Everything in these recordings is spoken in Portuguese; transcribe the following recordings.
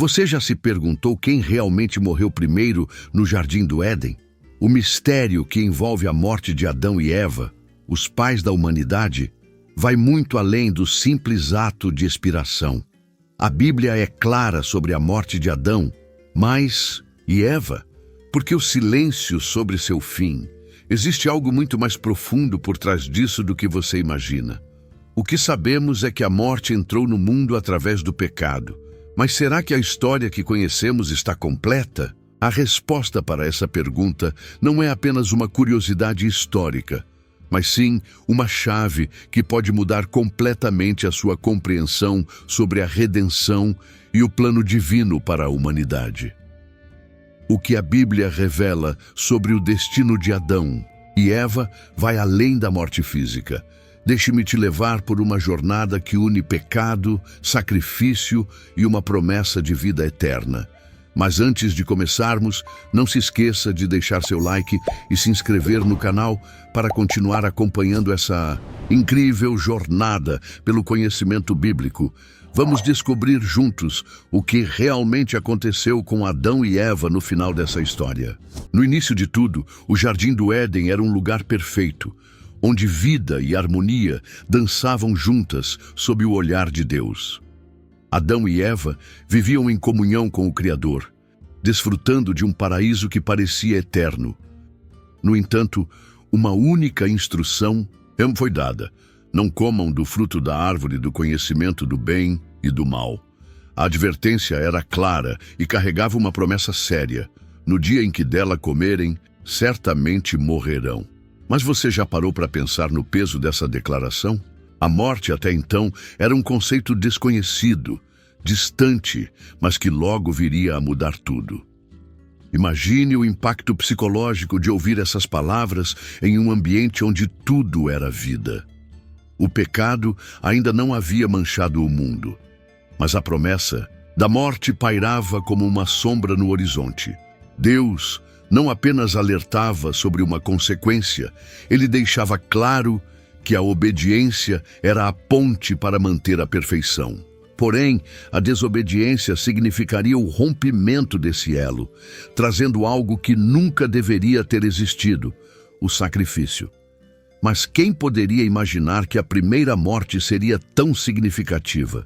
Você já se perguntou quem realmente morreu primeiro no Jardim do Éden? O mistério que envolve a morte de Adão e Eva, os pais da humanidade, vai muito além do simples ato de expiração. A Bíblia é clara sobre a morte de Adão, mas e Eva? Porque o silêncio sobre seu fim? Existe algo muito mais profundo por trás disso do que você imagina. O que sabemos é que a morte entrou no mundo através do pecado. Mas será que a história que conhecemos está completa? A resposta para essa pergunta não é apenas uma curiosidade histórica, mas sim uma chave que pode mudar completamente a sua compreensão sobre a redenção e o plano divino para a humanidade. O que a Bíblia revela sobre o destino de Adão e Eva vai além da morte física. Deixe-me te levar por uma jornada que une pecado, sacrifício e uma promessa de vida eterna. Mas antes de começarmos, não se esqueça de deixar seu like e se inscrever no canal para continuar acompanhando essa incrível jornada pelo conhecimento bíblico. Vamos descobrir juntos o que realmente aconteceu com Adão e Eva no final dessa história. No início de tudo, o Jardim do Éden era um lugar perfeito, onde vida e harmonia dançavam juntas sob o olhar de Deus. Adão e Eva viviam em comunhão com o Criador, desfrutando de um paraíso que parecia eterno. No entanto, uma única instrução foi dada: não comam do fruto da árvore do conhecimento do bem e do mal. A advertência era clara e carregava uma promessa séria: no dia em que dela comerem, certamente morrerão. Mas você já parou para pensar no peso dessa declaração? A morte, até então, era um conceito desconhecido, distante, mas que logo viria a mudar tudo. Imagine o impacto psicológico de ouvir essas palavras em um ambiente onde tudo era vida. O pecado ainda não havia manchado o mundo, mas a promessa da morte pairava como uma sombra no horizonte. Deus não apenas alertava sobre uma consequência, ele deixava claro que a obediência era a ponte para manter a perfeição. Porém, a desobediência significaria o rompimento desse elo, trazendo algo que nunca deveria ter existido: o sacrifício. Mas quem poderia imaginar que a primeira morte seria tão significativa?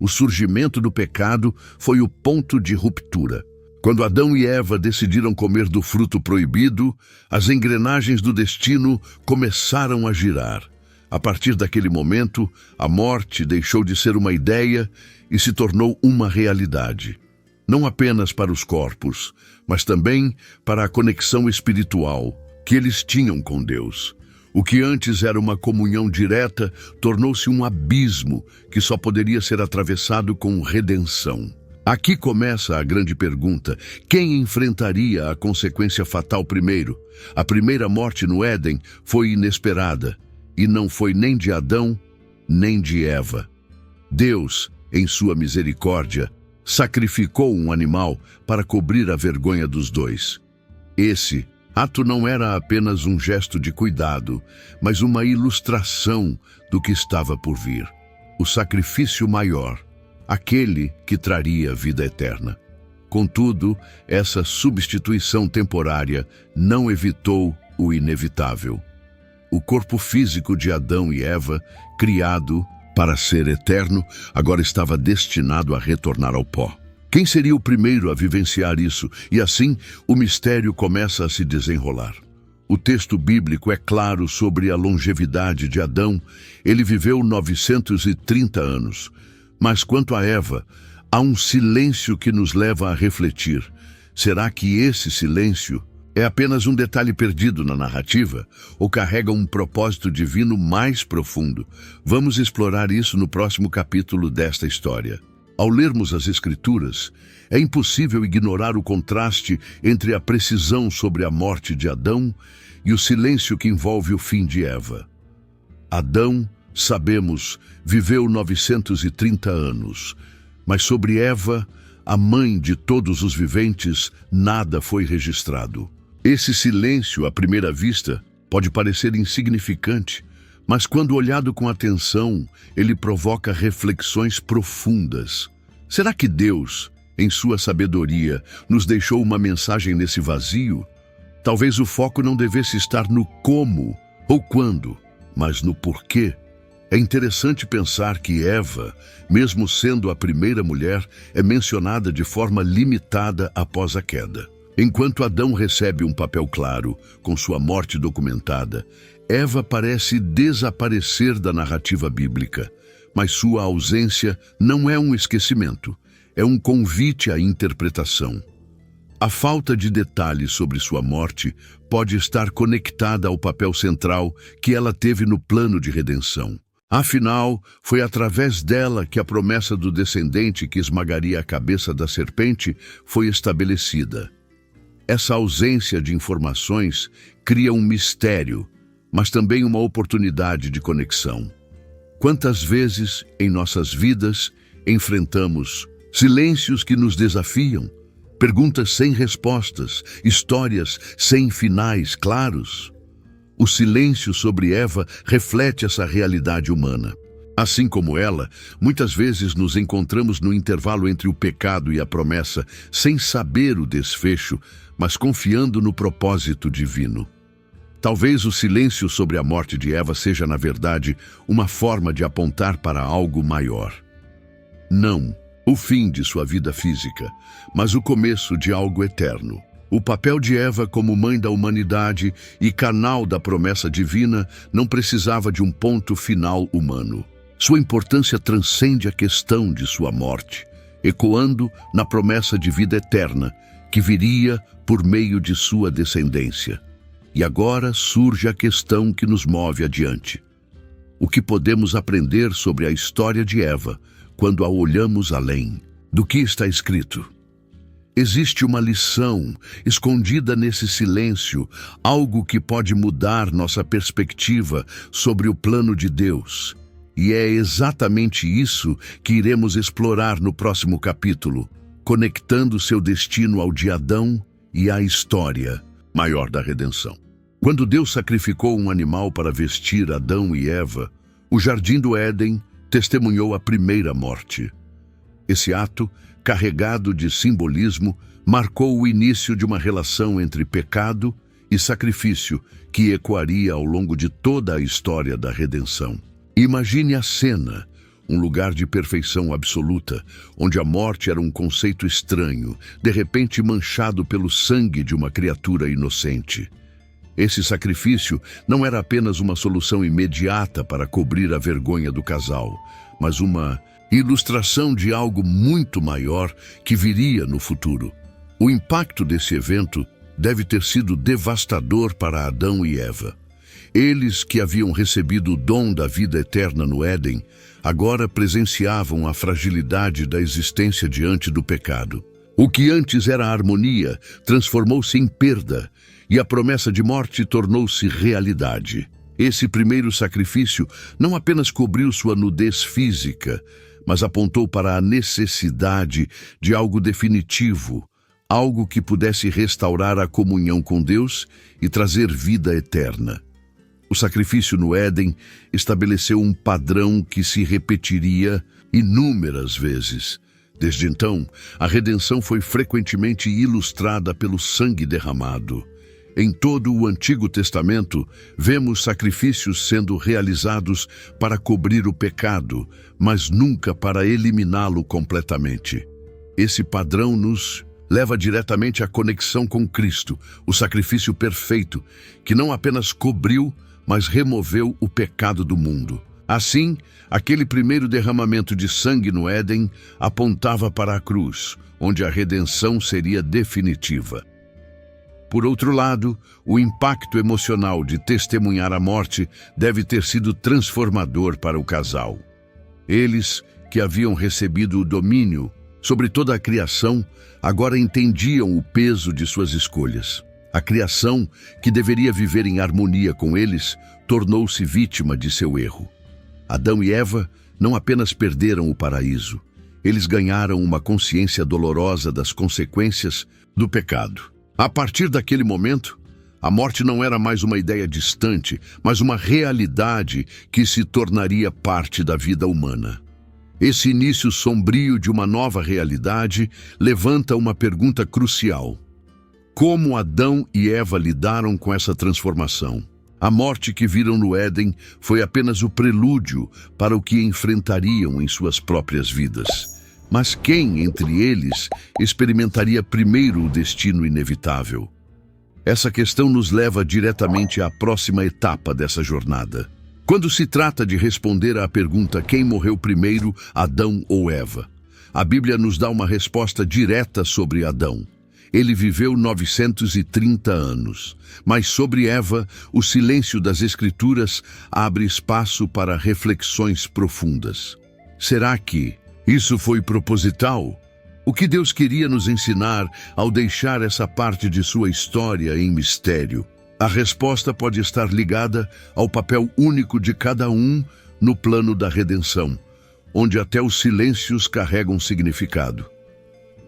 O surgimento do pecado foi o ponto de ruptura. Quando Adão e Eva decidiram comer do fruto proibido, as engrenagens do destino começaram a girar. A partir daquele momento, a morte deixou de ser uma ideia e se tornou uma realidade. Não apenas para os corpos, mas também para a conexão espiritual que eles tinham com Deus. O que antes era uma comunhão direta tornou-se um abismo que só poderia ser atravessado com redenção. Aqui começa a grande pergunta: quem enfrentaria a consequência fatal primeiro? A primeira morte no Éden foi inesperada, e não foi nem de Adão, nem de Eva. Deus, em sua misericórdia, sacrificou um animal para cobrir a vergonha dos dois. Esse ato não era apenas um gesto de cuidado, mas uma ilustração do que estava por vir: o sacrifício maior, aquele que traria vida eterna. Contudo, essa substituição temporária não evitou o inevitável. O corpo físico de Adão e Eva, criado para ser eterno, agora estava destinado a retornar ao pó. Quem seria o primeiro a vivenciar isso? E assim, o mistério começa a se desenrolar. O texto bíblico é claro sobre a longevidade de Adão. Ele viveu 930 anos. Mas quanto a Eva, há um silêncio que nos leva a refletir. Será que esse silêncio é apenas um detalhe perdido na narrativa ou carrega um propósito divino mais profundo? Vamos explorar isso no próximo capítulo desta história. Ao lermos as Escrituras, é impossível ignorar o contraste entre a precisão sobre a morte de Adão e o silêncio que envolve o fim de Eva. Adão, sabemos, viveu 930 anos, mas sobre Eva, a mãe de todos os viventes, nada foi registrado. Esse silêncio, à primeira vista, pode parecer insignificante, mas quando olhado com atenção, ele provoca reflexões profundas. Será que Deus, em sua sabedoria, nos deixou uma mensagem nesse vazio? Talvez o foco não devesse estar no como ou quando, mas no porquê. É interessante pensar que Eva, mesmo sendo a primeira mulher, é mencionada de forma limitada após a queda. Enquanto Adão recebe um papel claro, com sua morte documentada, Eva parece desaparecer da narrativa bíblica, mas sua ausência não é um esquecimento, é um convite à interpretação. A falta de detalhes sobre sua morte pode estar conectada ao papel central que ela teve no plano de redenção. Afinal, foi através dela que a promessa do descendente que esmagaria a cabeça da serpente foi estabelecida. Essa ausência de informações cria um mistério, mas também uma oportunidade de conexão. Quantas vezes em nossas vidas enfrentamos silêncios que nos desafiam, perguntas sem respostas, histórias sem finais claros? O silêncio sobre Eva reflete essa realidade humana. Assim como ela, muitas vezes nos encontramos no intervalo entre o pecado e a promessa, sem saber o desfecho, mas confiando no propósito divino. Talvez o silêncio sobre a morte de Eva seja, na verdade, uma forma de apontar para algo maior. Não o fim de sua vida física, mas o começo de algo eterno. O papel de Eva como mãe da humanidade e canal da promessa divina não precisava de um ponto final humano. Sua importância transcende a questão de sua morte, ecoando na promessa de vida eterna que viria por meio de sua descendência. E agora surge a questão que nos move adiante. O que podemos aprender sobre a história de Eva quando a olhamos além do que está escrito? Existe uma lição escondida nesse silêncio, algo que pode mudar nossa perspectiva sobre o plano de Deus. E é exatamente isso que iremos explorar no próximo capítulo, conectando seu destino ao de Adão e à história maior da redenção. Quando Deus sacrificou um animal para vestir Adão e Eva, o Jardim do Éden testemunhou a primeira morte. Esse ato, carregado de simbolismo, marcou o início de uma relação entre pecado e sacrifício que ecoaria ao longo de toda a história da redenção. Imagine a cena, um lugar de perfeição absoluta, onde a morte era um conceito estranho, de repente manchado pelo sangue de uma criatura inocente. Esse sacrifício não era apenas uma solução imediata para cobrir a vergonha do casal, mas uma ilustração de algo muito maior que viria no futuro. O impacto desse evento deve ter sido devastador para Adão e Eva. Eles, que haviam recebido o dom da vida eterna no Éden, agora presenciavam a fragilidade da existência diante do pecado. O que antes era harmonia transformou-se em perda, e a promessa de morte tornou-se realidade. Esse primeiro sacrifício não apenas cobriu sua nudez física, mas apontou para a necessidade de algo definitivo, algo que pudesse restaurar a comunhão com Deus e trazer vida eterna. O sacrifício no Éden estabeleceu um padrão que se repetiria inúmeras vezes. Desde então, a redenção foi frequentemente ilustrada pelo sangue derramado. Em todo o Antigo Testamento, vemos sacrifícios sendo realizados para cobrir o pecado, mas nunca para eliminá-lo completamente. Esse padrão nos leva diretamente à conexão com Cristo, o sacrifício perfeito, que não apenas cobriu, mas removeu o pecado do mundo. Assim, aquele primeiro derramamento de sangue no Éden apontava para a cruz, onde a redenção seria definitiva. Por outro lado, o impacto emocional de testemunhar a morte deve ter sido transformador para o casal. Eles, que haviam recebido o domínio sobre toda a criação, agora entendiam o peso de suas escolhas. A criação, que deveria viver em harmonia com eles, tornou-se vítima de seu erro. Adão e Eva não apenas perderam o paraíso, eles ganharam uma consciência dolorosa das consequências do pecado. A partir daquele momento, a morte não era mais uma ideia distante, mas uma realidade que se tornaria parte da vida humana. Esse início sombrio de uma nova realidade levanta uma pergunta crucial: como Adão e Eva lidaram com essa transformação? A morte que viram no Éden foi apenas o prelúdio para o que enfrentariam em suas próprias vidas. Mas quem, entre eles, experimentaria primeiro o destino inevitável? Essa questão nos leva diretamente à próxima etapa dessa jornada. Quando se trata de responder à pergunta quem morreu primeiro, Adão ou Eva, a Bíblia nos dá uma resposta direta sobre Adão. Ele viveu 930 anos, mas sobre Eva, o silêncio das Escrituras abre espaço para reflexões profundas. Será que isso foi proposital? O que Deus queria nos ensinar ao deixar essa parte de sua história em mistério? A resposta pode estar ligada ao papel único de cada um no plano da redenção, onde até os silêncios carregam significado.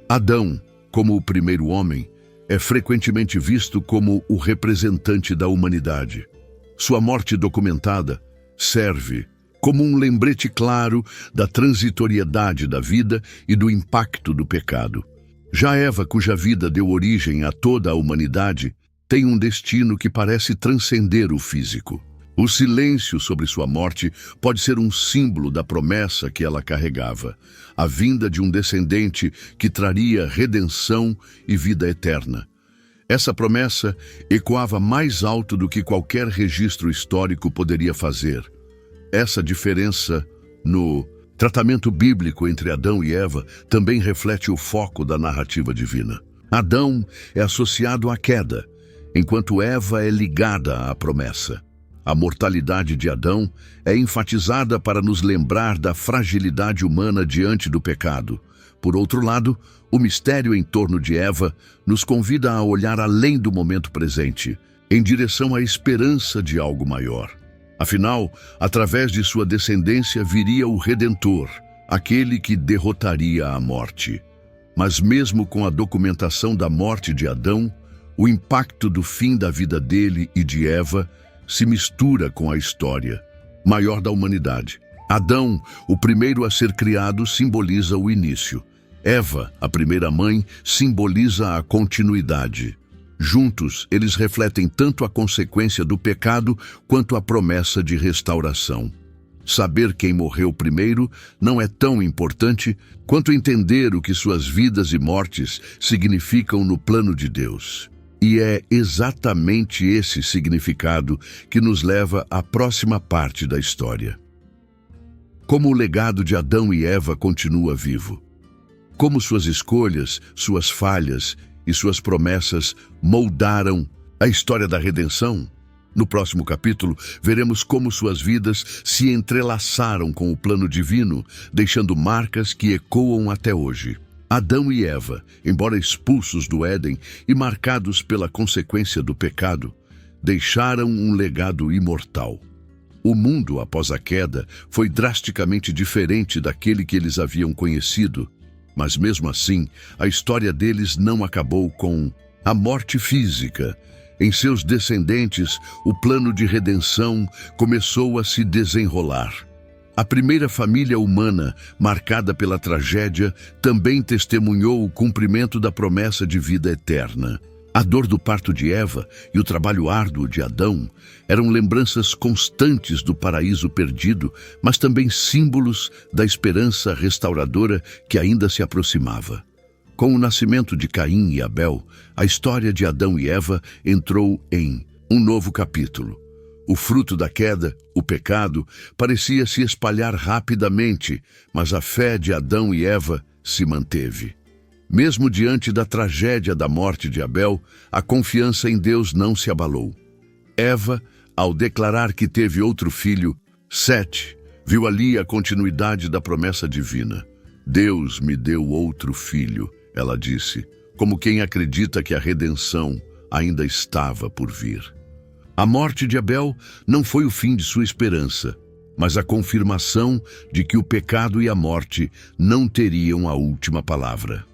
Adão, como o primeiro homem, é frequentemente visto como o representante da humanidade. Sua morte documentada serve como um lembrete claro da transitoriedade da vida e do impacto do pecado. Já Eva, cuja vida deu origem a toda a humanidade, tem um destino que parece transcender o físico. O silêncio sobre sua morte pode ser um símbolo da promessa que ela carregava, a vinda de um descendente que traria redenção e vida eterna. Essa promessa ecoava mais alto do que qualquer registro histórico poderia fazer. Essa diferença no tratamento bíblico entre Adão e Eva também reflete o foco da narrativa divina. Adão é associado à queda, enquanto Eva é ligada à promessa. A mortalidade de Adão é enfatizada para nos lembrar da fragilidade humana diante do pecado. Por outro lado, o mistério em torno de Eva nos convida a olhar além do momento presente, em direção à esperança de algo maior. Afinal, através de sua descendência viria o Redentor, aquele que derrotaria a morte. Mas mesmo com a documentação da morte de Adão, o impacto do fim da vida dele e de Eva se mistura com a história maior da humanidade. Adão, o primeiro a ser criado, simboliza o início. Eva, a primeira mãe, simboliza a continuidade. Juntos, eles refletem tanto a consequência do pecado quanto a promessa de restauração. Saber quem morreu primeiro não é tão importante quanto entender o que suas vidas e mortes significam no plano de Deus. E é exatamente esse significado que nos leva à próxima parte da história. Como o legado de Adão e Eva continua vivo. Como suas escolhas, suas falhas e suas promessas moldaram a história da redenção. No próximo capítulo, veremos como suas vidas se entrelaçaram com o plano divino, deixando marcas que ecoam até hoje. Adão e Eva, embora expulsos do Éden e marcados pela consequência do pecado, deixaram um legado imortal. O mundo, após a queda, foi drasticamente diferente daquele que eles haviam conhecido, mas mesmo assim, a história deles não acabou com a morte física. Em seus descendentes, o plano de redenção começou a se desenrolar. A primeira família humana, marcada pela tragédia, também testemunhou o cumprimento da promessa de vida eterna. A dor do parto de Eva e o trabalho árduo de Adão eram lembranças constantes do paraíso perdido, mas também símbolos da esperança restauradora que ainda se aproximava. Com o nascimento de Caim e Abel, a história de Adão e Eva entrou em um novo capítulo. O fruto da queda, o pecado, parecia se espalhar rapidamente, mas a fé de Adão e Eva se manteve. Mesmo diante da tragédia da morte de Abel, a confiança em Deus não se abalou. Eva, ao declarar que teve outro filho, Sete, viu ali a continuidade da promessa divina. Deus me deu outro filho, ela disse, como quem acredita que a redenção ainda estava por vir. A morte de Abel não foi o fim de sua esperança, mas a confirmação de que o pecado e a morte não teriam a última palavra.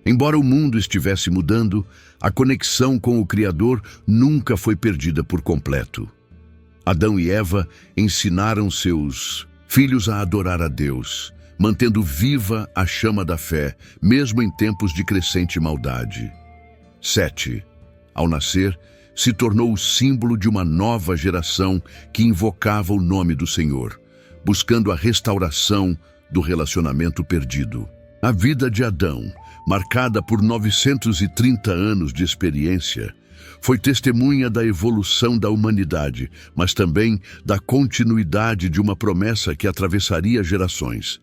Embora o mundo estivesse mudando, a conexão com o Criador nunca foi perdida por completo. Adão e Eva ensinaram seus filhos a adorar a Deus, mantendo viva a chama da fé, mesmo em tempos de crescente maldade. 7. Ao nascer, se tornou o símbolo de uma nova geração que invocava o nome do Senhor, buscando a restauração do relacionamento perdido. A vida de Adão, marcada por 930 anos de experiência, foi testemunha da evolução da humanidade, mas também da continuidade de uma promessa que atravessaria gerações.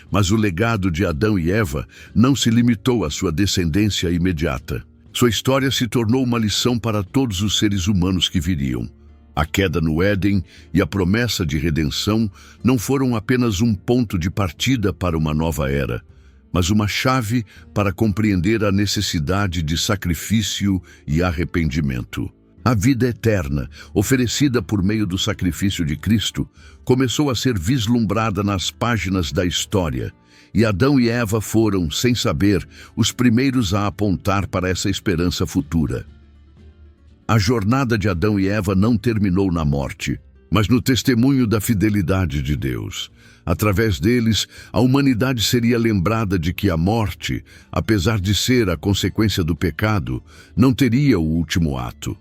Mas o legado de Adão e Eva não se limitou à sua descendência imediata. Sua história se tornou uma lição para todos os seres humanos que viriam. A queda no Éden e a promessa de redenção não foram apenas um ponto de partida para uma nova era, mas uma chave para compreender a necessidade de sacrifício e arrependimento. A vida eterna, oferecida por meio do sacrifício de Cristo, começou a ser vislumbrada nas páginas da história, e Adão e Eva foram, sem saber, os primeiros a apontar para essa esperança futura. A jornada de Adão e Eva não terminou na morte, mas no testemunho da fidelidade de Deus. Através deles, a humanidade seria lembrada de que a morte, apesar de ser a consequência do pecado, não teria o último ato.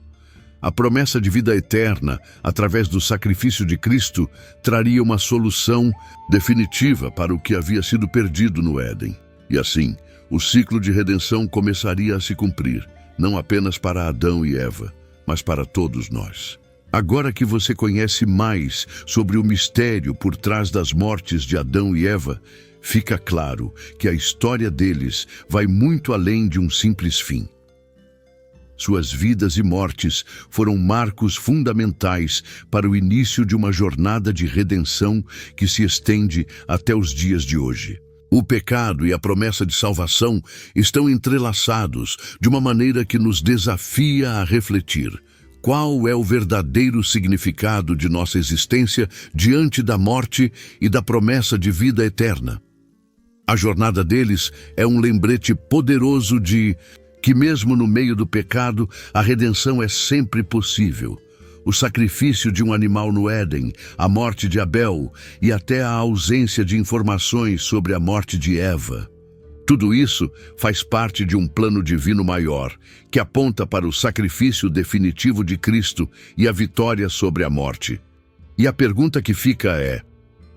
A promessa de vida eterna, através do sacrifício de Cristo, traria uma solução definitiva para o que havia sido perdido no Éden. E assim, o ciclo de redenção começaria a se cumprir, não apenas para Adão e Eva, mas para todos nós. Agora que você conhece mais sobre o mistério por trás das mortes de Adão e Eva, fica claro que a história deles vai muito além de um simples fim. Suas vidas e mortes foram marcos fundamentais para o início de uma jornada de redenção que se estende até os dias de hoje. O pecado e a promessa de salvação estão entrelaçados de uma maneira que nos desafia a refletir. Qual é o verdadeiro significado de nossa existência diante da morte e da promessa de vida eterna? A jornada deles é um lembrete poderoso de que mesmo no meio do pecado, a redenção é sempre possível. O sacrifício de um animal no Éden, a morte de Abel e até a ausência de informações sobre a morte de Eva. Tudo isso faz parte de um plano divino maior, que aponta para o sacrifício definitivo de Cristo e a vitória sobre a morte. E a pergunta que fica é: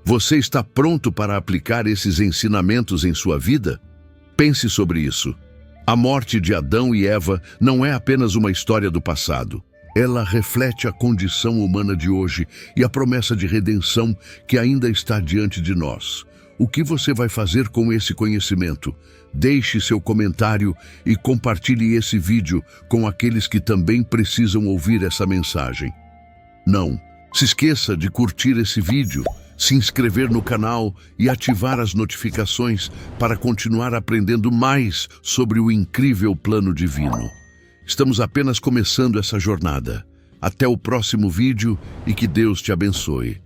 você está pronto para aplicar esses ensinamentos em sua vida? Pense sobre isso. A morte de Adão e Eva não é apenas uma história do passado. Ela reflete a condição humana de hoje e a promessa de redenção que ainda está diante de nós. O que você vai fazer com esse conhecimento? Deixe seu comentário e compartilhe esse vídeo com aqueles que também precisam ouvir essa mensagem. Não se esqueça de curtir esse vídeo, se inscrever no canal e ativar as notificações para continuar aprendendo mais sobre o incrível plano divino. Estamos apenas começando essa jornada. Até o próximo vídeo e que Deus te abençoe.